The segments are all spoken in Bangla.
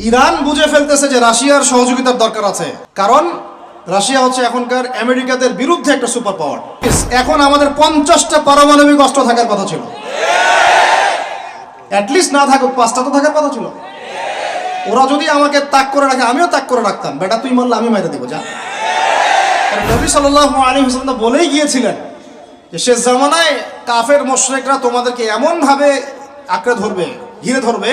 ইরান বুঝে ফেলতেছে যে রাশিয়ার সহযোগিতার দরকার আছে, কারণ রাশিয়া হচ্ছে এখনকার আমেরিকাদের বিরুদ্ধে একটা সুপার পাওয়ার। এখন আমাদের 50টা পারমাণবিক অস্ত্র থাকার কথা ছিল, অ্যাটলিস্ট না থাকুক 5টা তো থাকার কথা ছিল। ওরা যদি আমাকে তাক করে রাখে আমিও তাক করে রাখতাম, বেটা তুই মারলে আমি মেরে দিব যা। নবী সাল্লাল্লাহু আলাইহি ওয়াসাল্লাম বলেই গিয়েছিলেন যে শেষ জামানায় কাফের মুশরিকরা তোমাদেরকে এমন ভাবে আঁকড়ে ধরবে, ঘিরে ধরবে,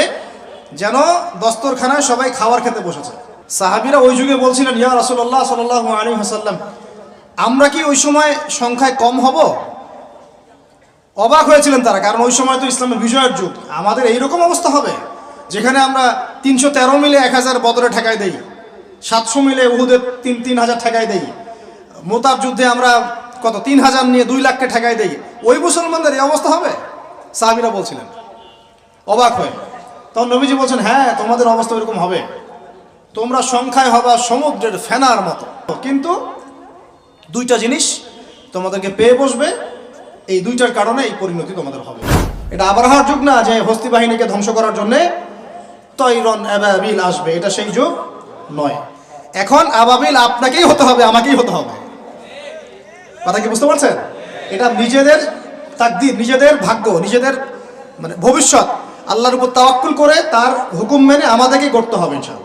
যেন দস্তরখানায় সবাই খাবার খেতে বসেছে। সাহাবীরা ওই যুগে বলছিলেন, ইয়া রাসূলুল্লাহ সাল্লাল্লাহু আলাইহি ওয়াসাল্লাম, আমরা কি ওই সময় সংখ্যায় কম হব? অবাক হয়েছিলেন তারা, কারণ ওই সময় তো ইসলামের বিজয়ের যুগ। আমাদের এইরকম অবস্থা হবে যেখানে আমরা 313 মিলে 1000 বদরে ঠেকাই দেই, 700 মিলে উহুদে 3000 ঠেকাই দেই, মোতার যুদ্ধে আমরা কত 3000 নিয়ে 2 লাখকে ঠেকাই দেই। ওই মুসলমানদের এই অবস্থা হবে? সাহাবীরা বলছিলেন অবাক হয়ে। তখন নবীজি বলছেন, হ্যাঁ তোমাদের অবস্থা এরকম হবে, তোমরা সংখ্যায় হবা সমুদ্রের ফেনার মতো, কিন্তু 2টা জিনিস তোমাদেরকে পেয়ে বসবে, এই 2টার কারণে এই পরিণতি তোমাদের হবে। এটা আবরাহার যুগ না যে হস্তি বাহিনীকে ধ্বংস করার জন্যে তৈরন আবাবিল আসবে, এটা সেই যুগ নয়। এখন আবাবিল আপনাকেই হতে হবে, আমাকেই হতে হবে। কথা কি বুঝতে পারছেন? এটা নিজেদের তাকদীর, নিজেদের ভাগ্য, নিজেদের মানে ভবিষ্যৎ আল্লাহর উপর তাওয়াক্কুল করে তার হুকুম মেনে আমাদেরকে করতে হবে ইনশাআল্লাহ।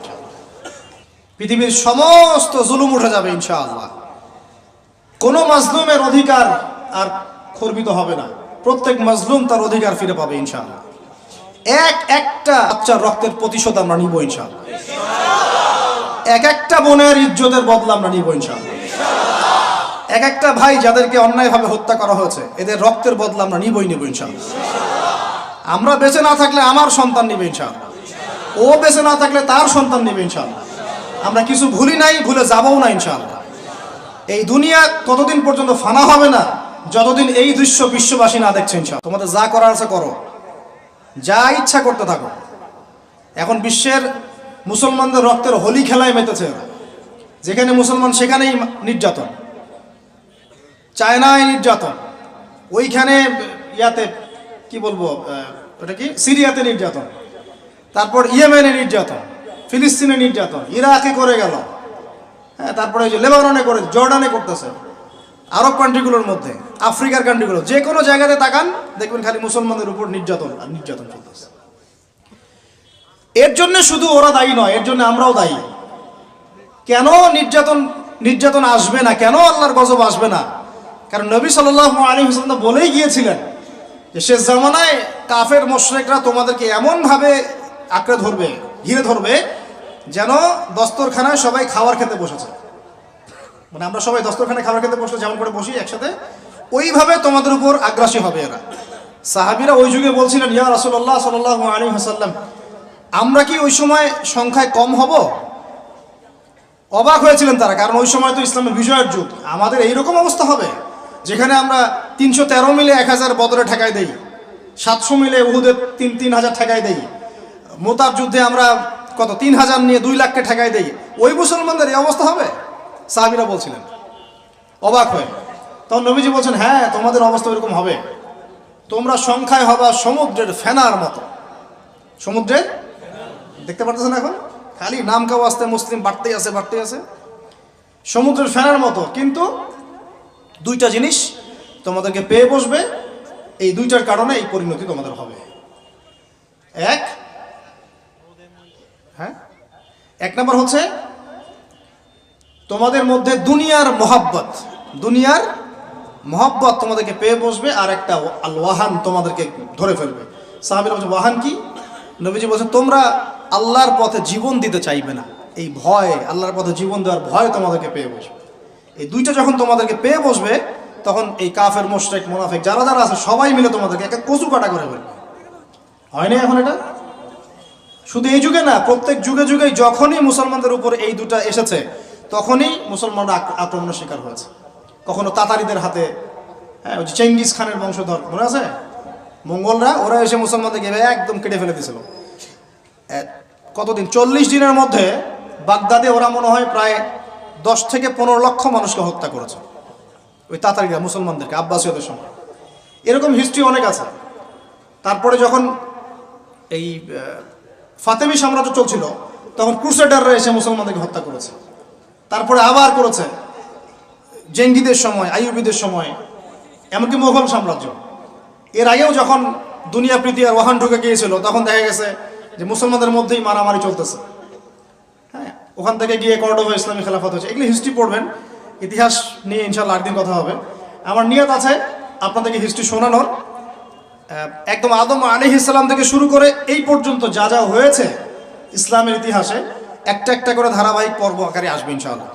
পৃথিবীর সমস্ত জুলুম উঠে যাবে ইনশাআল্লাহ, কোনো মাজলুমের অধিকার আর খর্বিত হবে না, প্রত্যেক মাজলুম তার অধিকার ফিরে পাবে ইনশাআল্লাহ। একটা বাচ্চার রক্তের প্রতিশোধ আমরা নিব ইনশাআল্লাহ, একটা বোনের ইজ্জতের বদলা আমরা নিব ইনশাআল্লাহ, একটা ভাই যাদেরকে অন্যায়ভাবে হত্যা করা হয়েছে এদের রক্তের বদলা আমরা নিবই নেব ইনশাআল্লাহ। আমরা বেঁচে না থাকলে আমার সন্তান নিবে ইনশাআল্লাহ, ও বেঁচে না থাকলে তার সন্তান নিবে ইনশাআল্লাহ। আমরা কিছু ভুলি নাই, ভুলে যাবও না ইনশাআল্লাহ। এই দুনিয়া ততদিন পর্যন্ত ফানা হবে না যতদিন এই দৃশ্য বিশ্ববাসী না দেখছে ইনশাআল্লাহ। তোমাদের যা করার আছে করো, যা ইচ্ছা করতে থাকো। এখন বিশ্বের মুসলমানদের রক্তের হোলি খেলায় মেতেছে, যেখানে মুসলমান সেখানেই নির্যাতন, চায়নায় নির্যাতন, ওইখানে ইয়াতে কি বলবো ওটা কি সিরিয়াতে নির্যাতন, তারপর ইয়েমেনে নির্যাতন, ফিলিস্তিনে নির্যাতন, ইরাকে করে গেল, হ্যাঁ, তারপরে ওই যে লেবাননে করে, জর্ডানে করতেছে, আরব কান্ট্রিগুলোর মধ্যে, আফ্রিকার কান্ট্রিগুলো, যে কোনো জায়গাতে তাকান দেখবেন খালি মুসলমানদের উপর নির্যাতন আর নির্যাতন চলতেছে। এর জন্য শুধু ওরা দায়ী নয়, এর জন্য আমরাও দায়ী। কেন নির্যাতন আসবে না, কেন আল্লাহর গজব আসবে না? কারণ নবী সাল্লাল্লাহু আলাইহি ওয়াসাল্লাম বলেই গিয়েছিলেন যে শেষ জামানায় কাফের মুশরিকরা তোমাদেরকে এমন ভাবে আঁকড়ে ধরবে, ঘিরে ধরবে, যেন দস্তরখানায় সবাই খাবার খেতে বসেছে। মানে আমরা সবাই দস্তরখানায় খাবার খেতে বসলে যেমন করে বসি একসাথে, ওইভাবে তোমাদের উপর আগ্রাসী হবে এরা। সাহাবীরা ওই যুগে বলছিলেন, ইয়া রাসূলুল্লাহ সাল্লাল্লাহু আলাইহি ওয়াসাল্লাম, আমরা কি ওই সময় সংখ্যায় কম হব? অবাক হয়েছিলেন তারা, কারণ ওই সময় তো ইসলামের বিজয়ের যুগ। আমাদের এইরকম অবস্থা হবে যেখানে আমরা 313 মিলে 1000 বদরে ঠেকাই দেই, 700 মিলে উহুদে 3000 ঠেকাই দেই, মোতার যুদ্ধে আমরা কত 3000 নিয়ে 2 লাখকে ঠেকাই দেই। ওই মুসলমানদের এই অবস্থা হবে? সাহাবীরা বলছিলেন অবাক হয়ে। তখন নবীজি বলছেন, হ্যাঁ তোমাদের অবস্থা এরকম হবে, তোমরা সংখ্যায় হবা সমুদ্রের ফেনার মতো। সমুদ্রের, দেখতে পারতেছেন এখন খালি নাম কাও আসতে মুসলিম বাড়তেই আছে, সমুদ্রের ফেনার মতো, কিন্তু 2টা জিনিস তোমাদেরকে পেয়ে বসবে, এই 2টার কারণে এই পরিণতি তোমাদের হবে। এক নম্বর হচ্ছে তোমাদের মধ্যে দুনিয়ার মহব্বত তোমাদেরকে পেয়ে বসবে, আর একটা আল ওয়াহান তোমাদেরকে ধরে ফেলবে। সাহাবীরা বলছে ওয়াহান কি? নবীজি বলছে তোমরা আল্লাহর পথে জীবন দিতে চাইবে না, এই ভয়, আল্লাহর পথে জীবন দেওয়ার ভয় তোমাদেরকে পেয়ে বসবে। এই 2টা যখন তোমাদেরকে পেয়ে বসবে, তখন এই কাফের মুশরিক মুনাফিক যারা আছে সবাই মিলে তোমাদেরকে একটা কচু কাটা করে ফেলবে। হয় না এখন এটা? শুধু এই যুগে না, প্রত্যেক যুগে যুগেই যখনই মুসলমানদের উপর এই 2টা এসেছে তখনই মুসলমানরা আক্রমণের শিকার হয়েছে। কখনো তাতারিদের হাতে, হ্যাঁ, ওই যে চেঙ্গিস খানের বংশধর মনে আছে, মঙ্গলরা, ওরা এসে মুসলমানদেরকে একদম কেটে ফেলে দিয়েছিল। কতদিন, 40 দিনের মধ্যে বাগদাদে ওরা মনে হয় প্রায় 10 থেকে 15 লক্ষ মানুষকে হত্যা করেছে, ওই তাতারিরা মুসলমানদেরকে, আব্বাসীয়দের সময়। এরকম হিস্ট্রি অনেক আছে। তারপরে যখন এই ফাতেমি সাম্রাজ্য চলছিল, তখন ক্রুসেডাররা এসে মুসলমানদেরকে হত্যা করেছে। তারপরে আবার করেছে জেঙ্গিদের সময়, আইয়ুবীদের সময়, এমনকি মোগল সাম্রাজ্য। এর আগেও যখন দুনিয়া প্রীতি আর ওয়াহান ঢুকে গিয়েছিল তখন দেখা গেছে যে মুসলমানদের মধ্যেই মারামারি চলতেছে। হ্যাঁ, ওখান থেকে গিয়ে কর্ডোবা ইসলামী খেলাফত হয়েছে। এগুলি হিস্ট্রি পড়বেন, ইতিহাস নিয়ে ইনশাল্লাহ আরেকদিন কথা হবে। আমার নিয়ত আছে আপনাদেরকে হিস্ট্রি শোনানোর, একদম আদম আলাইহিস সালাম থেকে শুরু করে এই পর্যন্ত যা যা হয়েছে ইসলামের ইতিহাসে একটা একটা করে ধারাবাহিক পর্ব আকারে আসবে ইনশাআল্লাহ।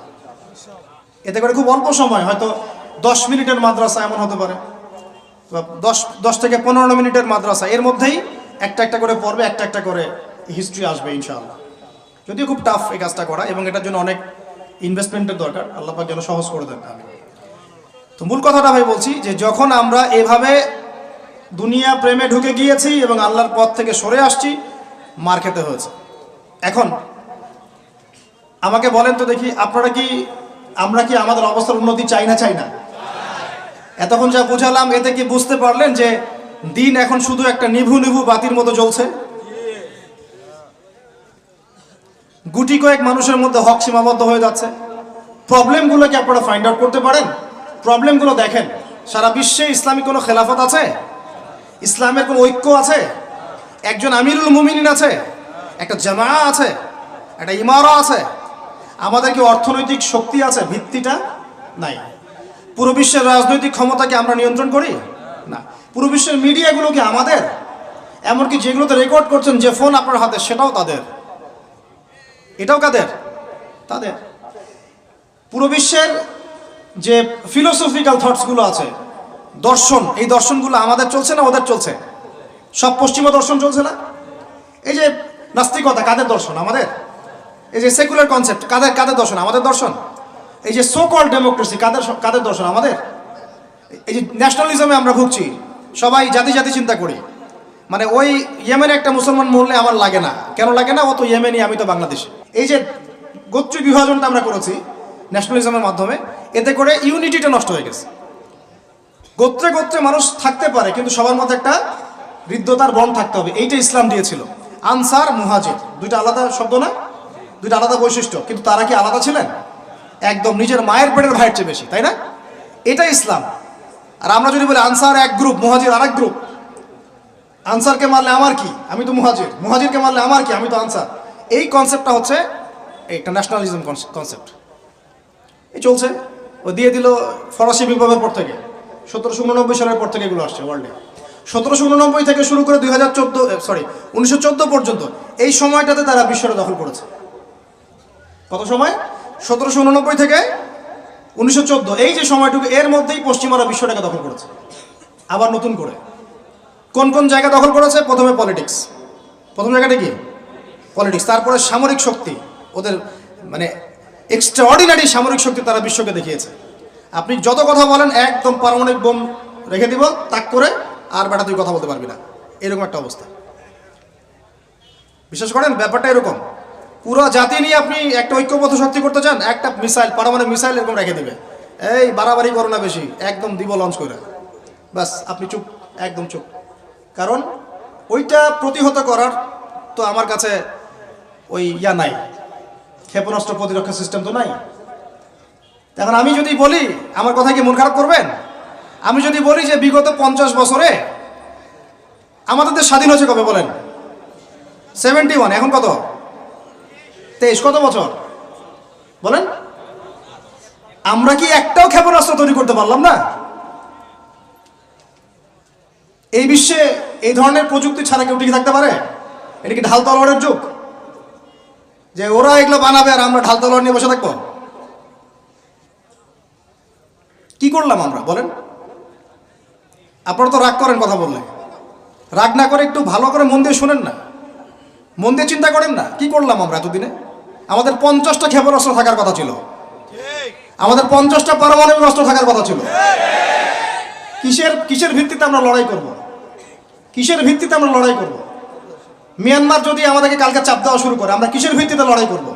এতে করে খুব অল্প সময়, হয়তো 10 মিনিটের মাদ্রাসা এমন হতে পারে, 10 থেকে 15 মিনিটের মাদ্রাসা, এর মধ্যেই একটা একটা করে পর্বে একটা একটা করে হিস্ট্রি আসবে ইনশাআল্লাহ। যদিও খুব টাফ এই কাজটা করা এবং এটার জন্য অনেক ইনভেস্টমেন্টের দরকার, আল্লাহ পাক যেন সহজ করে দেন। তো মূল কথাটা ভাই বলছি যে যখন আমরা এভাবে দুনিয়া প্রেমে ঢুকে গিয়েছি এবং আল্লাহর পথ থেকে সরে আসছি, মার খেতে হয়েছে। এখন আমাকে বলেন তো দেখি, আমরা কি আমাদের অবস্থার উন্নতি চাই না? এতক্ষণ যা বুঝালাম এতে কি বুঝতে পারলেন যে দিন এখন শুধু একটা নিভু নিভু বাতির মতো জ্বলছে? গুটি কয়েক মানুষের মধ্যে হক সীমাবদ্ধ হয়ে যাচ্ছে। প্রবলেমগুলো কি আপনারা ফাইন্ড আউট করতে পারেন? প্রবলেমগুলো দেখেন। সারা বিশ্বে ইসলামিক কোনো খেলাফত আছে? ইসলামের কোনো ঐক্য আছে? একজন আমিরুল মুমিনিন আছে? একটা জামা আছে? একটা ইমারা আছে? আমাদের কি অর্থনৈতিক শক্তি আছে? ভিত্তিটা নাই। পুরো বিশ্বের রাজনৈতিক ক্ষমতাকে আমরা নিয়ন্ত্রণ করি না। পুরো বিশ্বের মিডিয়াগুলো কি আমাদের? এমনকি যেগুলোতে রেকর্ড করছেন, যে ফোন আপনার হাতে, সেটাও তাদের। এটাও কাদের? তাদের। পুরো বিশ্বের যে ফিলোসফিক্যাল থটসগুলো আছে, দর্শন, এই দর্শনগুলো আমাদের চলছে না ওদের চলছে? সব পশ্চিমা দর্শন চলছে না? এই যে নাস্তিকতা, কাদের দর্শন? আমাদের। এই যে সেকুলার কনসেপ্ট, কাদের দর্শন? আমাদের দর্শন। এই যে সো কল্ড ডেমোক্রেসি, কাদের দর্শন? আমাদের। এই যে ন্যাশনালিজমে আমরা ভুগছি, সবাই জাতি জাতি চিন্তা করি, মানে ওই ইয়েমেনে একটা মুসলমান মরলে আমার লাগে না। কেন লাগে না? ও তো ইয়েমেনি, আমি তো বাংলাদেশে। এই যে গোত্র বিভাজনটা আমরা করেছি ন্যাশনালিজমের মাধ্যমে, এতে করে ইউনিটিটা নষ্ট হয়ে গেছে। গোত্রে গোত্রে মানুষ থাকতে পারে, কিন্তু সবার মধ্যে একটা হৃদ্যতার বন্ড থাকতে হবে। এইটা ইসলাম দিয়েছিল। আনসার, মুহাজির, দুইটা আলাদা শব্দ না? দুইটা আলাদা বৈশিষ্ট্য, কিন্তু তারা কি আলাদা ছিলেন? একদম নিজের মায়ের পেটের ভাইয়ের চেয়ে বেশি, তাই না? এটা ইসলাম। আর আমরা যদি বলি আনসার এক গ্রুপ, মুহাজির আরেক গ্রুপ, আনসারকে মারলে আমার কি, আমি তো মুহাজির, মুহাজিরকে মারলে আমার কি, আমি তো আনসার, এই কনসেপ্টটা হচ্ছে একটা ন্যাশনালিজম কনসেপ্ট। এই চলছে। ও দিয়ে দিল ফরাসি বিপ্লবের পর থেকে, 1789 সালের পর থেকে এগুলো আসছে ওয়ার্ল্ডে। 1789 থেকে শুরু করে 1914 পর্যন্ত এই সময়টাতে তারা বিশ্বটা দখল করেছে। কত সময়? 1789 থেকে 1914, এই যে সময়টুকু, এর মধ্যেই পশ্চিমারা বিশ্বটাকে দখল করেছে। আবার নতুন করে কোন কোন জায়গা দখল করেছে? প্রথমে পলিটিক্স। প্রথম জায়গাটা কি? পলিটিক্স। তারপরে সামরিক শক্তি, ওদের মানে এক্সট্রাঅর্ডিনারি সামরিক শক্তি তারা বিশ্বকে দেখিয়েছে। আপনি যত কথা বলেন, একদম পারমাণবিক বোম রেখে দিব তাক করে, আর বেটা তুই কথা বলতে পারবি না, এরকম একটা অবস্থা। বিশ্বাস করেন ব্যাপারটা এরকম। পুরো জাতি নিয়ে আপনি একটা ঐক্যবদ্ধ শক্তি করতে চান, একটা মিসাইল, পারমাণবিক মিসাইল এরকম রেখে দেবে, এই বাড়াবাড়ি করো না বেশি, একদম দিব লঞ্চ করে, বাস আপনি চুপ, একদম চুপ। কারণ ওইটা প্রতিহত করার তো আমার কাছে ওই নাই, ক্ষেপণাস্ত্র প্রতিরক্ষা সিস্টেম তো নাই। এখন আমি যদি বলি, আমার কথা কি মন খারাপ করবেন? আমি যদি বলি যে বিগত 50 বছরে আমাদের দেশ স্বাধীন হয়েছে কবে বলেন? 71, এখন কত? 23, কত বছর বলেন? আমরা কি একটাও ক্ষেপণাস্ত্র তৈরি করতে পারলাম না? এই বিশ্বে এই ধরনের প্রযুক্তি ছাড়া কেউ টিকে থাকতে পারে? এটা কি ঢাল তলোয়ারের যুগ যে ওরা এগুলো বানাবে আর আমরা ঢাল তলোয়ার নিয়ে বসে থাকবো? কি করলাম আমরা বলেন? আপনারা তো রাগ করেন কথা বললে। রাগ না করে একটু ভালো করে মন দিয়ে শোনেন না, মন দিয়ে চিন্তা করেন না। কি করলাম আমরা এতদিনে? আমাদের 50টা ক্ষেপণাস্ত্র থাকার কথা ছিল, আমাদের 50টা পারমাণবিক অস্ত্র থাকার কথা ছিল। কিসের ভিত্তিতে আমরা লড়াই করব? কিসের ভিত্তিতে আমরা লড়াই করব? মিয়ানমার যদি আমাদেরকে কালকে চাপ দেওয়া শুরু করে, আমরা কিসের ভিত্তিতে লড়াই করব?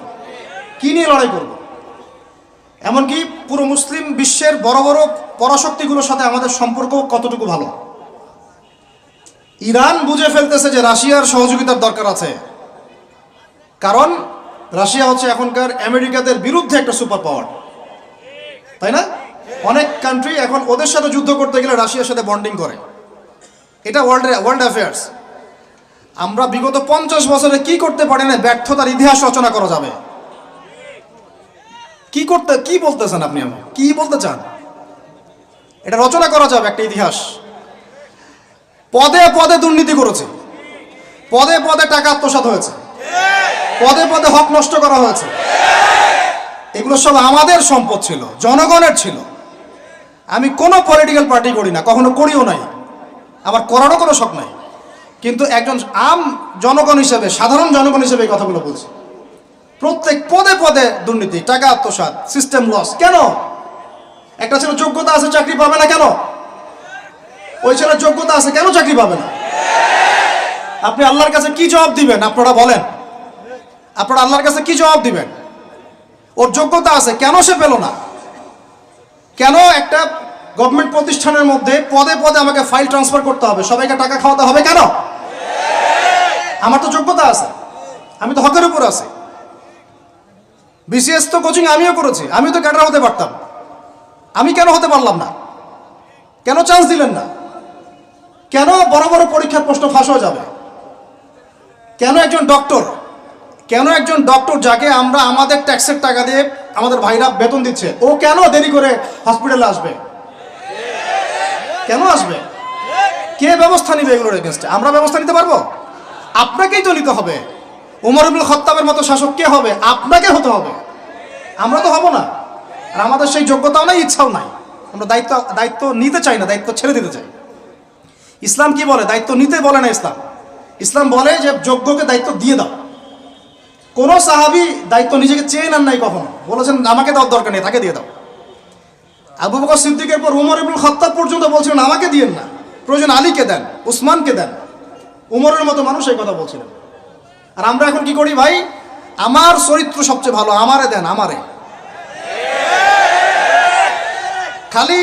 কি নিয়ে লড়াই করব? এমনকি পুরো মুসলিম বিশ্বের বড় বড় পরাশক্তিগুলোর সাথে আমাদের সম্পর্ক কতটুকু ভালো। ইরান বুঝে ফেলতেছে যে রাশিয়ার সহযোগিতার দরকার আছে, কারণ রাশিয়া হচ্ছে এখনকার আমেরিকাদের বিরুদ্ধে একটা সুপার পাওয়ার, তাই না? অনেক কান্ট্রি এখন ওদের সাথে যুদ্ধ করতে গেলে রাশিয়ার সাথে বন্ডিং করে। এটা ওয়ার্ল্ড অ্যাফেয়ার্স। আমরা বিগত 50 বছরে কি করতে পারি না, ব্যর্থতার ইতিহাস রচনা করা যাবে। কি বলতেছেন আপনি? আমি কি বলতে চান? এটা রচনা করা যাবে একটা ইতিহাস। পদে পদে দুর্নীতি করেছে, পদে পদে টাকা আত্মসাৎ হয়েছে, পদে পদে হক নষ্ট করা হয়েছে। এগুলো সব আমাদের সম্পদ ছিল, জনগণের ছিল। আমি কোনো পলিটিক্যাল পার্টি করি না, কখনো করিও নাই, আমার করারও কোনো শখ নাই। কিন্তু একজন জনগণ হিসেবে, সাধারণ জনগণ হিসেবে এই কথাগুলো বলছি। প্রত্যেক পদে পদে দুর্নীতি, টাকা আত্মসাৎ, সিস্টেম লস। কেন? একটা ছেলে যোগ্যতা আছে, চাকরি পাবে না কেন? ওই ছেলের যোগ্যতা আছে, কেন চাকরি পাবে না? আপনি আল্লাহর কাছে কি জবাব দিবেন? আপনারা বলেন, আপনারা আল্লাহর কাছে কি জবাব দিবেন? ওর যোগ্যতা আছে, কেন সে পেল না? কেন একটা গভর্নমেন্ট প্রতিষ্ঠানের মধ্যে পদে পদে আমাকে ফাইল ট্রান্সফার করতে হবে, সবাইকে টাকা খাওয়াতে হবে কেন? আমার তো যোগ্যতা আছে, আমি তো হকের উপর আছি। বিসিএস তো কোচিং আমিও করেছি, আমিও তো ক্যাডার হতে পারতাম, আমি কেন হতে পারলাম না? কেন চান্স দিলেন না? কেন বড় বড় পরীক্ষার প্রশ্ন ফাঁস হয়ে যাবে? কেন একজন ডক্টর যাকে আমরা আমাদের ট্যাক্সের টাকা দিয়ে আমাদের ভাইরা বেতন দিচ্ছে, ও কেন দেরি করে হসপিটালে আসবে? কেন আসবে? কে ব্যবস্থা নিবে এগুলোর এগেনস্টে? আমরা ব্যবস্থা নিতে পারবো? আপনাকেই তো নিতে হবে। উমর ইবনুল খাত্তাবের মতো শাসক কে হবে? আপনাকে হতে হবে, আমরা তো হব না। আর আমাদের সেই যোগ্যতাও নাই, ইচ্ছাও নাই। আমরা দায়িত্ব নিতে চাই না, দায়িত্ব ছেড়ে দিতে চাই। ইসলাম কি বলে? দায়িত্ব নিতে বলে না ইসলাম বলে যে যোগ্যকে দায়িত্ব দিয়ে দাও। কোন সাহাবী দায়িত্ব নিজেকে চেয়ে নেন নাই কখনো, বলেছেন আমাকে দেওয়ার দরকার নেই, তাকে দিয়ে দাও। আবু বকর সিদ্দিকের পর উমর ইবনুল খাত্তাব পর্যন্ত বলছিলেন আমাকে দিয়েন না, প্রয়োজন আলীকে দেন, উসমানকে দেন। উমরের মতো মানুষ এই কথা বলছিলেন। আর আমরা এখন কি করি ভাই? আমার চরিত্র সবচেয়ে ভালো, আমারে দেন, আমারে। খালি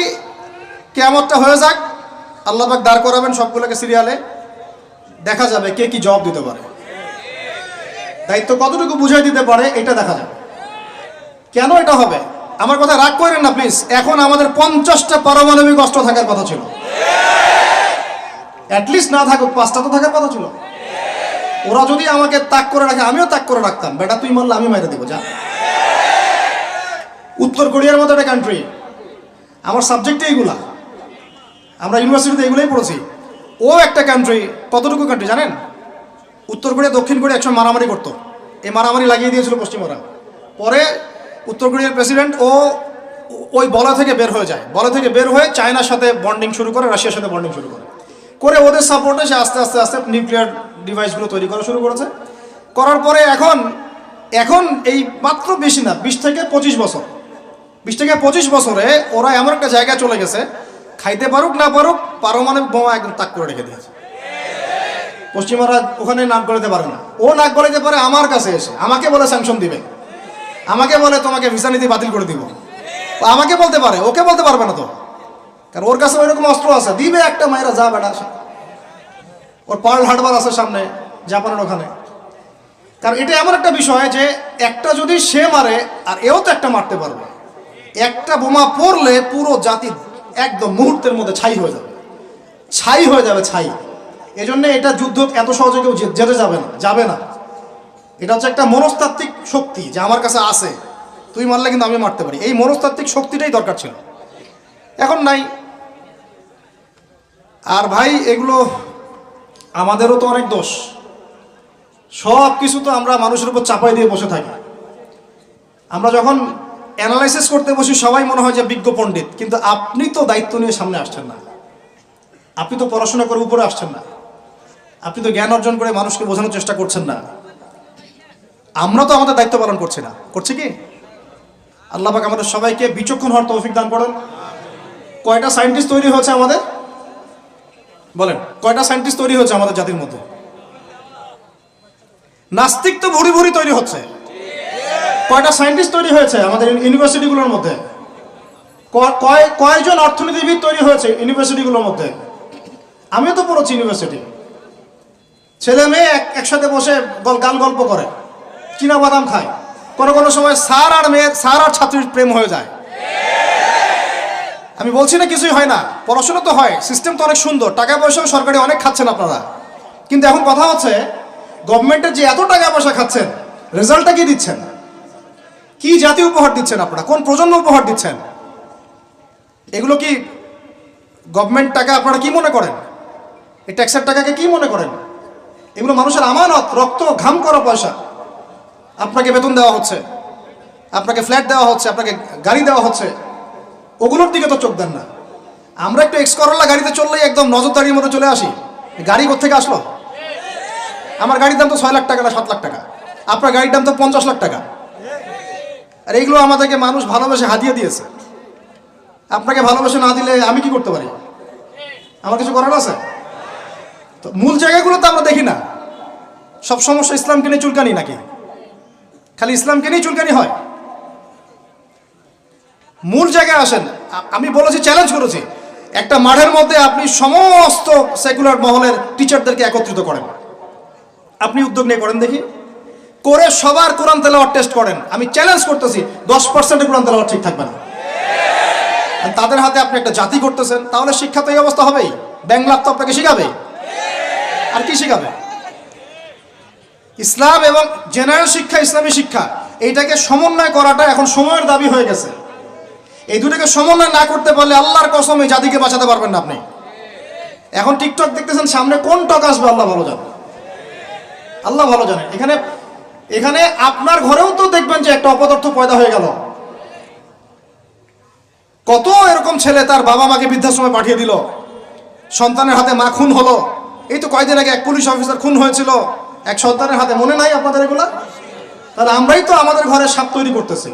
কিয়ামতটা হয়ে যাক, আল্লাহ পাক দাঁড় করাবেন সবগুলোকে সিরিয়ালে, দেখা যাবে কে কি জবাব দিতে পারে, দায়িত্ব কতটুকু বুঝিয়ে দিতে পারে, এটা দেখা যাবে। কেন এটা হবে? আমার কথা রাগ করেন না প্লিজ। এখন আমাদের 50টা পারমাণবিক অস্ত্র থাকার কথা ছিল, অ্যাটলিস্ট না থাকুক 5টা তো থাকার কথা ছিল। ওরা যদি আমাকে তাক করে রাখে, আমিও তাক করে রাখতাম। বেটা তুই মারলে আমি মেরে দিব, যা। উত্তর কোরিয়ার মতো একটা কান্ট্রি, আমার সাবজেক্টে এইগুলা, আমরা ইউনিভার্সিটিতে এগুলোই পড়েছি। ও একটা কান্ট্রি, কতটুকু কান্ট্রি জানেন? উত্তর কোরিয়া দক্ষিণ কোরিয়া একসময় মারামারি করতো, এই মারামারি লাগিয়ে দিয়েছিল পশ্চিমরা। পরে উত্তর কোরিয়ার প্রেসিডেন্ট ওই বলয় থেকে বের হয়ে যায়, বলয় থেকে বের হয়ে চায়নার সাথে বন্ডিং শুরু করে, রাশিয়ার সাথে বন্ডিং শুরু করে ওদের সাপোর্টে সে আস্তে আস্তে আস্তে নিউক্লিয়ার ডিভাইসগুলো তৈরি করা শুরু করেছে। করার পরে এখন এই মাত্র বেশি না, 20 থেকে 25 বছরে ওরা এমন একটা জায়গায় চলে গেছে, খাইতে পারুক না পারুক পারমাণবিক বোমা একদম তাক করে রেখে দিয়েছে। পশ্চিমারা ওখানে নাক গলাতে পারে না, ও নাক গলাতে পারে আমার কাছে এসে, আমাকে বলে স্যাংশন দিবে, আমাকে বলে তোমাকে ভিসা নীতি বাতিল করে দিব। আমাকে বলতে পারে, ওকে বলতে পারবে না তো, কারণ ওর কাছে ওইরকম অস্ত্র আছে, দিবে একটা মায়েরা, যা বেটা। ওর পার্ল হারবার আছে সামনে জাপানের ওখানে। কারণ এটা এমন একটা বিষয় যে একটা যদি সে মারে আর এও তো একটা মারতে পারবে। একটা বোমা পড়লে পুরো জাতি একদম মুহূর্তের মধ্যে ছাই হয়ে যাবে। এজন্য এটা যুদ্ধ এত সহজে কেউ যেতে যাবে না। এটা হচ্ছে একটা মনস্তাত্ত্বিক শক্তি যে আমার কাছে আছে, তুই মারলে কিন্তু আমি মারতে পারি। এই মনস্তাত্ত্বিক শক্তিটাই দরকার ছিল, এখন নাই। আর ভাই এগুলো আমাদেরও তো অনেক দোষ, সব কিছু তো আমরা মানুষের উপর চাপাই দিয়ে বসে থাকি। আমরা যখন অ্যানালাইসিস করতে বসি সবাই মনে হয় যে বিজ্ঞ পণ্ডিত, কিন্তু আপনি তো দায়িত্ব নিয়ে সামনে আসছেন না, আপনি তো পড়াশোনা করে উপরে আসছেন না, আপনি তো জ্ঞান অর্জন করে মানুষকে বোঝানোর চেষ্টা করছেন না। আমরা তো আমাদের দায়িত্ব পালন করছি না, করছি কি? আল্লাহ পাক আমাদের সবাইকে বিচক্ষণ হওয়ার তৌফিক দান করেন। কয়টা সায়েন্টিস্ট তৈরি হয়েছে আমাদের? বলেন, কয়টা সায়েন্টিস্ট তৈরি হয়েছে আমাদের জাতির মধ্যে? নাস্তিক তো ভুরি ভুরি তৈরি হচ্ছে। কয়টা সায়েন্টিস্ট তৈরি হয়েছে আমাদের ইউনিভার্সিটিগুলোর মধ্যে? কয়জন অর্থনীতিবিদ তৈরি হয়েছে ইউনিভার্সিটিগুলোর মধ্যে? আমিও তো পড়েছি ইউনিভার্সিটি। ছেলে মেয়ে একসাথে বসে গাল গল্প করে, বাদাম খায়, কোনো কোনো সময় স্যার আর ছাত্রীর প্রেম হয়ে যায়। আমি বলছি না কিছুই হয় না, পড়াশোনা তো হয়, সিস্টেম তো অনেক সুন্দর, টাকা পয়সাও সরকারি অনেক খাচ্ছেন আপনারা। কিন্তু এখন কথা হচ্ছে গভর্নমেন্টের যে এত টাকা পয়সা খাচ্ছেন, রেজাল্টটা কি দিচ্ছেন? কি জাতি উপহার দিচ্ছেন আপনারা? কোন প্রজন্ম উপহার দিচ্ছেন? এগুলো কি গভর্নমেন্ট টাকা আপনারা কি মনে করেন? এই ট্যাক্সের টাকাকে কি মনে করেন? এগুলো মানুষের আমানত, রক্ত ঘাম করা পয়সা। আপনাকে বেতন দেওয়া হচ্ছে, আপনাকে ফ্ল্যাট দেওয়া হচ্ছে, আপনাকে গাড়ি দেওয়া হচ্ছে, ওগুলোর দিকে তো চোখ দেন না। আমরা একটু এক্স করোলা গাড়িতে চললেই একদম নজরদারির মতো চলে আসি। গাড়ি কোত্থেকে আসলো? আমার গাড়ির দাম তো 6 লাখ টাকা না 7 লাখ টাকা, আপনার গাড়ির দাম তো 50 লাখ টাকা। আর এইগুলো আমাদেরকে মানুষ ভালোবেসে হাতিয়ে দিয়েছে। আপনাকে ভালোবেসে না দিলে আমি কি করতে পারি? আমার কিছু করার আছে? তো মূল জায়গাগুলো তো আমরা দেখি না। সব সমস্যা ইসলামকে নিয়ে চুলকানি নাকি? খালি ইসলামকে নিয়ে চুলকানি হয়? মূল জায়গায় আসেন। আমি বলেছি, চ্যালেঞ্জ করেছি, একটা মাঠের মধ্যে আপনি সমস্ত সেকুলার মহলের টিচারদেরকে একত্রিত করেন, আপনি উদ্যোগ নিয়ে করেন দেখি, করে সবার কোরআন তেলাওয়াত টেস্ট করেন। আমি চ্যালেঞ্জ করতেছি 10% কোরআন তেলাওয়াত ঠিক থাকবে না। তাদের হাতে আপনি একটা জাতি করতেছেন, তাহলে শিক্ষা তো এই অবস্থা হবেই। ব্যাংলাপ তো আপনাকে শিখাবে, আর কি শিখাবে? ইসলাম এবং জেনারেল শিক্ষা, ইসলামী শিক্ষা, এইটাকে সমন্বয় করাটা এখন সময়ের দাবি হয়ে গেছে। এই দুটোকে সমন্বয় না করতে পারলে আল্লাহর কসম এই জাতিকে বাঁচাতে পারবেন না আপনি। এখন টিকটক দেখতেছেন, সামনে কোন টক আসবে আল্লাহ ভালো জানে, আল্লাহ ভালো জানে। এখানে আপনার ঘরেও তো দেখবেন যে একটা অপদার্থ পয়দা হয়ে গেল। কত এরকম ছেলে তার বাবা মাকে বৃদ্ধাশ্রমে পাঠিয়ে দিল, সন্তানের হাতে মা খুন হলো। এই তো কয়দিন আগে এক পুলিশ অফিসার খুন হয়েছিল এক সন্তানের হাতে, মনে নাই আপনাদের এগুলা? তাহলে আমরাই তো আমাদের ঘরে সাপ তৈরি করতেছি।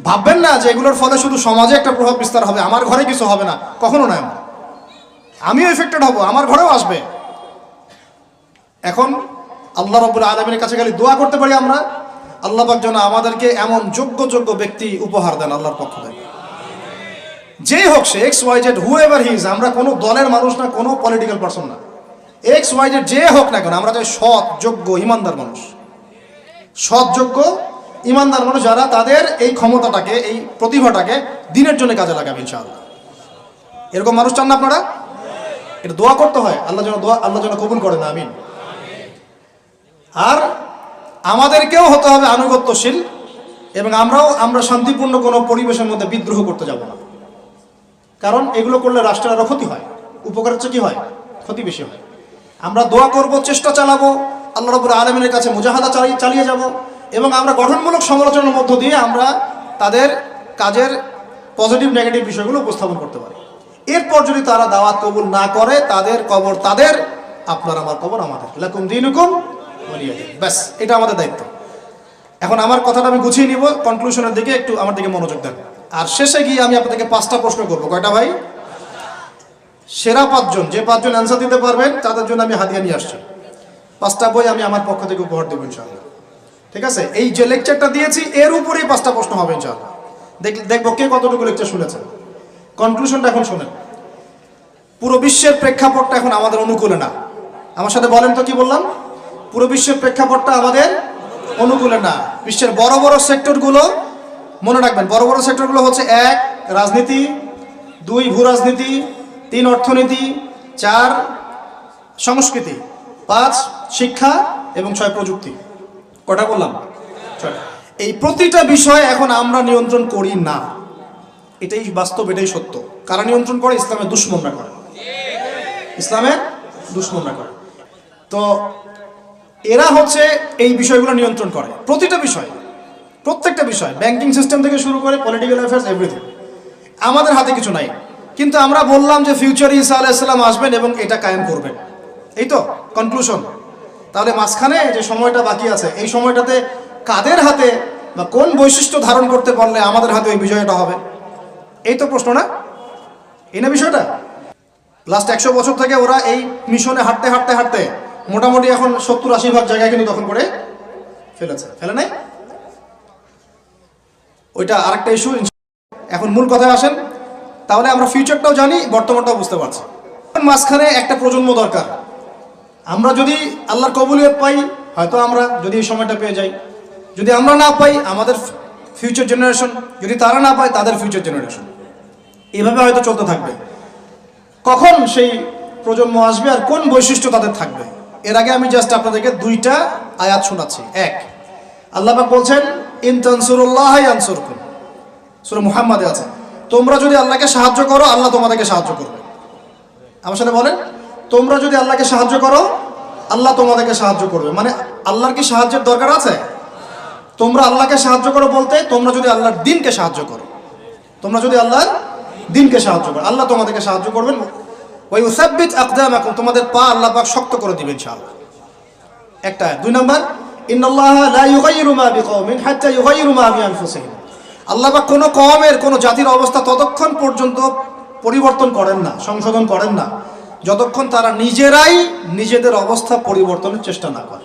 ভাববেন না যে এগুলোর ফলে শুধু সমাজে একটা প্রভাব বিস্তার হবে, আমার ঘরে কিছু হবে না, কখনো নয়। আমিও এফেক্টেড হব, আমার ঘরেও আসবে। এখন আল্লাহ রাব্বুল আলামিনের কাছে খালি দোয়া করতে পারি আমরা, আল্লাহ পাক যেন আমাদেরকে এমন যোগ্য ব্যক্তি উপহার দেন আল্লাহর পক্ষ থেকে। যেই হোক সে XYZ, হুএভার হি ইজ, আমরা কোনো দলের মানুষ না, কোনো পলিটিক্যাল পারসন না। XYZ যে হোক না কেন, আমরা চাই সৎ, যোগ্য, ইমানদার মানুষ। সৎ, যোগ্য, ইমানদার মানুষ যারা তাদের এই ক্ষমতাটাকে, এই প্রতিভাটাকে দিনের জন্য কাজে লাগাবে ইনশাআল্লাহ। এরকম মানুষ চান না আপনারা? এটা দোয়া করতে হয়, আল্লাহ যেন কবুল করে না, আমিন। আর আমাদেরকেও হতে হবে আনুগত্যশীল, এবং আমরা শান্তিপূর্ণ কোনো পরিবেশের মধ্যে বিদ্রোহ করতে যাব না। কারণ এগুলো করলে রাষ্ট্রের আরো ক্ষতি হয়, উপকারের চেয়ে কি হয়? ক্ষতি বেশি হয়। আমরা দোয়া করব, চেষ্টা চালাবো, আল্লাহ রাব্বুল আলামিনের কাছে মুজাহাদা চালিয়ে যাব, এবং আমরা গঠনমূলক সমালোচনার মধ্য দিয়ে আমরা তাদের কাজের পজিটিভ নেগেটিভ বিষয়গুলো উপস্থাপন করতে পারি। এরপর যদি তারা দাওয়াত কবুল না করে, তাদের কবর তাদের, আপনার আমার কবর আমাদের। লাকুম দীনুকুম ওয়ালিয়া দীন। ব্যাস, এটা আমাদের দায়িত্ব। এখন আমার কথাটা আমি গুছিয়ে নিব, কনক্লুশনের দিকে একটু আমার দিকে মনোযোগ দেন। আর শেষে গিয়ে আমি আপনাদেরকে 5টা প্রশ্ন করবো। কয়টা ভাই? সেরা 5 জন, যে 5 জন অ্যান্সার দিতে পারবেন তাদের জন্য আমি হাদিয়া নিয়ে আসছি। 5টা বই আমি আমার পক্ষ থেকে উপহার দেবো ইনশাআল্লাহ। ঠিক আছে? এই যে লেকচারটা দিয়েছি এর উপরেই 5টা প্রশ্ন হবে ইনশাআল্লাহ। দেখবো কে কতটুকু লেকচার শুনেছেন। কনক্লুশনটা এখন শোনেন। পুরো বিশ্বের প্রেক্ষাপটটা এখন আমাদের অনুকূলে না। আমার সাথে বলেন তো কি বললাম? পুরো বিশ্বের প্রেক্ষাপটটা আমাদের অনুকূলে না। বিশ্বের বড় বড় সেক্টরগুলো মনে রাখবেন, বড় বড় সেক্টরগুলো হচ্ছে 1 রাজনীতি, 2 ভূ রাজনীতি, 3 অর্থনীতি, 4 সংস্কৃতি, 5 শিক্ষা এবং 6 প্রযুক্তি। কটা বললাম? 6টা। এই প্রতিটা বিষয় এখন আমরা নিয়ন্ত্রণ করি না, এটাই বাস্তব, এটাই সত্য। কারা নিয়ন্ত্রণ করে? ইসলামের দুশমনরা করে, ইসলামের দুশমনরা করে। তো এরা হচ্ছে এই বিষয়গুলো নিয়ন্ত্রণ করে, প্রতিটা বিষয়, প্রত্যেকটা বিষয়, ব্যাংকিং সিস্টেম থেকে শুরু করে পলিটিক্যাল অ্যাফেয়ার্স, এভরিথিং। আমাদের হাতে কিছু নাই, কিন্তু আমরা বললাম যে ফিউচারে ঈসা আলাইহিস সালাম আসবেন এবং এটা কায়েম করবেন। এই তো কনক্লুশন। তাহলে মাঝখানে যে সময়টা বাকি আছে, এই সময়টাতে কাদের হাতে বা কোন বৈশিষ্ট্য ধারণ করতে পারলে আমাদের হাতে ওই বিজয়টা হবে? এই তো প্রশ্ন, না? এই না বিষয়টা? লাস্ট 100 বছর থেকে ওরা এই মিশনে হাঁটতে হাঁটতে হাঁটতে মোটামুটি এখন 70-80% জায়গায় কিন্তু দখল করে ফেলেছে, ফেলে নাই? ওইটা আরেকটা ইস্যু। এখন মূল কথায় আসেন। তাহলে আমরা ফিউচারটাও জানি, বর্তমানটাও বুঝতে পারছি। মাঝখানে একটা প্রজন্ম দরকার। আমরা যদি আল্লাহর কবুলিয়ত পাই, হয়তো আমরা যদি এই সময়টা পেয়ে যাই, যদি আমরা না পাই আমাদের ফিউচার জেনারেশন, যদি তারা না পায় তাদের ফিউচার জেনারেশন, এভাবে হয়তো চলতে থাকবে। কখন সেই প্রজন্ম আসবে আর কোন বৈশিষ্ট্য তাদের থাকবে, এর আগে আমি জাস্ট আপনাদেরকে দুইটা আয়াত শোনাচ্ছি। এক, আল্লাহ পাক বলছেন ইন তানসুরুল্লাহ ইয়ানসুরকুম, সূরা মুহাম্মাদে আছে, তোমরা যদি আল্লাহকে সাহায্য করো আল্লাহ তোমাদেরকে সাহায্য করবে। আমার সাথে বলেন, তোমরা যদি আল্লাহকে সাহায্য করো আল্লাহ তোমাদেরকে সাহায্য করবে। মানে আল্লাহর কি সাহায্যের দরকার আছে? তোমরা আল্লাহকে সাহায্য করো বলতে তোমরা যদি আল্লাহর দ্বীনকে সাহায্য করো, তোমরা যদি আল্লাহর দ্বীনকে সাহায্য করো আল্লাহ তোমাদেরকে সাহায্য করবেন। ওয়া ইউসাব্বিত আকদামাকুম, তোমাদের পা আল্লাহ পাক শক্ত করে দিবেন ইনশাআল্লাহ। একটা। দুই নাম্বার, ইন্নাল্লাহা লা ইউগাইয়িরু মা বিকওমিন হাত্তা ইউগাইয়িরু মা বিআনফুসিহিম, আল্লাহ পাক কোনো কওমের কোনো জাতির অবস্থা ততক্ষণ পর্যন্ত পরিবর্তন করেন না, সংশোধন করেন না, যতক্ষণ তারা নিজেরাই নিজেদের অবস্থা পরিবর্তনের চেষ্টা না করে।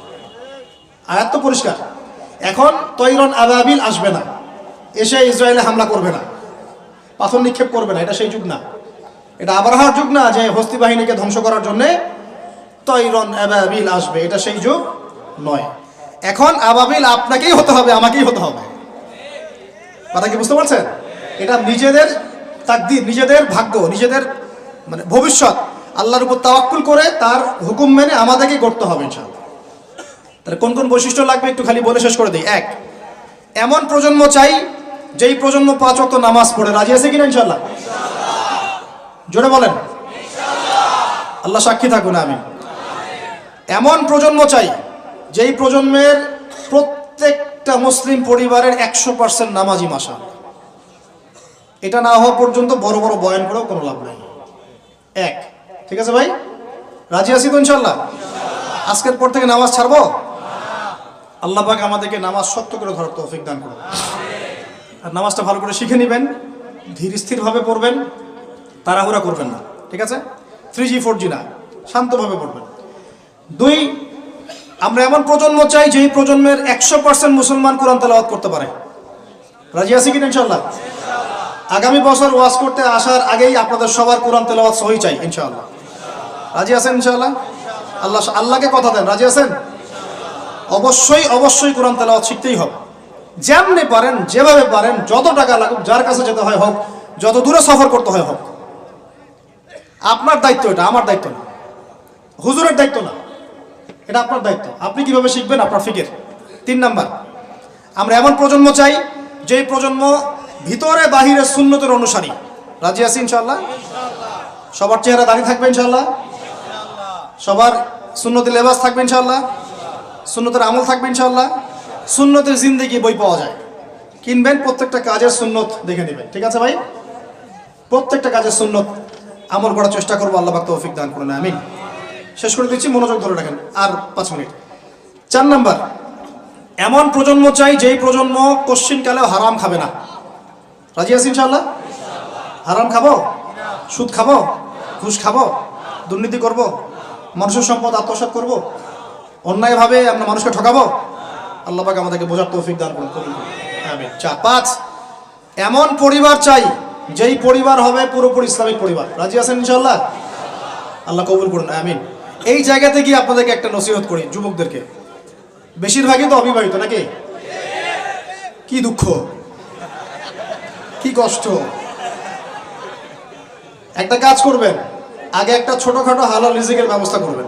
আয়াত তো পরিষ্কার। এখন তৈরন আবাবিল আসবে না, এসে ইসরায়েলে হামলা করবে না, পাথর নিক্ষেপ করবে না, এটা সেই যুগ না। এটা আবরাহার যুগ না যে হস্তি বাহিনীকে ধ্বংস করার জন্য তৈরন আবাবিল আসবে, এটা সেই যুগ নয়। এখন আবাবিল আপনাকেই হতে হবে, আমাকেই হতে হবে। কথা কি বুঝতে পারছেন? এটা নিজেদের তাকদীর, নিজেদের ভাগ্য, নিজেদের মানে ভবিষ্যৎ আল্লাহর উপর তাওয়াক্কুল করে তার হুকুম মেনে আমাদেরকে করতে হবে ইনশাআল্লাহ। তাহলে কোন কোন বৈশিষ্ট্য লাগবে একটু খালি বলে শেষ করে দিই। এক, এমন প্রজন্ম চাই যেই প্রজন্ম 5 ওয়াক্ত নামাজ পড়ে। রাজি আছে কিনা ইনশাআল্লাহ? জোরে বলেন ইনশাআল্লাহ। আল্লাহ সাক্ষী থাকুন, আমিন। এমন প্রজন্ম চাই যেই প্রজন্মের প্রত্যেকটা মুসলিম পরিবারের 100% নামাজি মাশাআল্লাহ। এটা না হওয়া পর্যন্ত বড় বড় বয়ান করেও কোনো লাভ নাই। এক, ঠিক আছে ভাই? রাজি আছি তো ইনশাআল্লাহ? আজকের পর থেকে নামাজ ছাড়বো? আল্লাহ পাক আমাদেরকে নামাজ শক্ত করে ধরার তৌফিক দান করুন। আর নামাজটা ভালো করে শিখে নেবেন, ধীর স্থিরভাবে পড়বেন, তাড়াহুড়া করবেন না, ঠিক আছে? 3G 4G না, শান্তভাবে পড়বেন। দুই, আমরা এমন প্রজন্ম চাই যেই প্রজন্মের 100% মুসলমান কোরআন তেলাওয়াত করতে পারে। রাজি আছি কিনা ইনশাআল্লাহ? আগামী বছর ওয়াজ করতে আসার আগেই আপনাদের সবার কোরআন তেলাওয়াত সহি চাই ইনশাআল্লাহ। রাজি আছেন ইনশাআল্লাহ? আল্লাহকে কথা দেন, রাজি আছেন? অবশ্যই অবশ্যই কোরআন তেলাওয়াত শিখতেই হবে। যেমনি পারেন, যেভাবে পারেন, যত টাকা লাগুক, যার কাছে যেতে হয় হোক, যত দূরে সফর করতে হয় হোক, আপনার দায়িত্ব এটা, আমার দায়িত্ব না, হুজুরের দায়িত্ব না, এটা আপনার দায়িত্ব। আপনি কিভাবে শিখবেন আপনার ফিকির। 3 নাম্বার, আমরা এমন প্রজন্ম চাই যেই প্রজন্ম ভিতরে বাহিরে সুন্নতের অনুসারী। রাজি আছি ইনশাআল্লাহ? সবার চেহারা দাঁড়িয়ে থাকবে ইনশাআল্লাহ, সবার সুন্নতি লেবাস থাকবে ইনশাআল্লাহ, সুন্নতের আমল থাকবে ইনশাআল্লাহ। সুন্নতের জিন্দেগি বই পাওয়া যায়, কিনবেন, প্রত্যেকটা কাজের সুন্নত দেখে নেবেন, ঠিক আছে ভাই? প্রত্যেকটা কাজের সুন্নত আমল করার চেষ্টা করবো, আল্লাহ পাক তৌফিক দান করুন, আমিন। শেষ করে দিচ্ছি, মনোযোগ ধরে রাখেন, আর 5 মিনিট। 4 নাম্বার, এমন প্রজন্ম চাই যেই প্রজন্ম কোশ্চিনকালেও হারাম খাবে না। রাজি আছি ইনশাআল্লাহ? হারাম খাবো? সুদ খাবো? ঘুষ খাবো? দুর্নীতি করব? মানুষের সম্পদ আত্মসাৎ করব? অন্যায়ভাবে আমরা মানুষকে ঠকাবো? আল্লাহ পাক আমাদেরকে বোঝার তৌফিক দান করুন, আমিন। 5, এমন পরিবার চাই যেই পরিবার হবে পুরোপুরি ইসলামিক পরিবার। রাজি আছেন ইনশাআল্লাহ? আল্লাহ কবুল করুন, আমিন। এই জায়গাতে গিয়ে আপনাদেরকে একটা নসিহত করি যুবকদেরকে, বেশিরভাগই তো অবিবাহিত নাকি? কি দুঃখ, কি কষ্ট। একটা কাজ করবেন, আগে একটা ছোটখাটো হালাল রিজিকের ব্যবস্থা করবেন,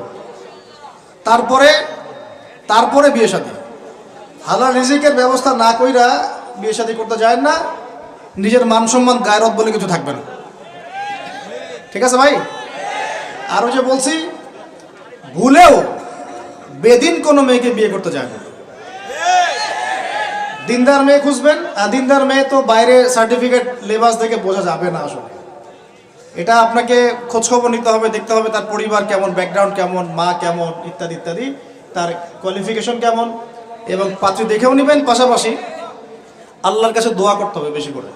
তারপরে বিয়ে শাদী। হালাল রিজিকের ব্যবস্থা না কইরা বিয়ে শাদী করতে যায় না, নিজের মান সম্মান গায়রত বলে কিছু থাকবে না, ঠিক আছে ভাই? আরো যে বলছি, ভুলেও বেদিন কোনো মেয়েকে বিয়ে করতে যায় না। দিনদার মেয়ে খুঁজবেন, আর দিনদার মেয়ে তো বাইরে সার্টিফিকেট লেবাস দেখে বোঝা যাবে না আসলে। এটা আপনাকে খোঁজখবর নিতে হবে, দেখতে হবে তার পরিবার কেমন, ব্যাকগ্রাউন্ড কেমন, মা কেমন, ইত্যাদি ইত্যাদি, তার কোয়ালিফিকেশন কেমন, এবং পাত্রী দেখেও নেবেন। পাশাপাশি আল্লাহর কাছে দোয়া করতে হবে বেশি করে।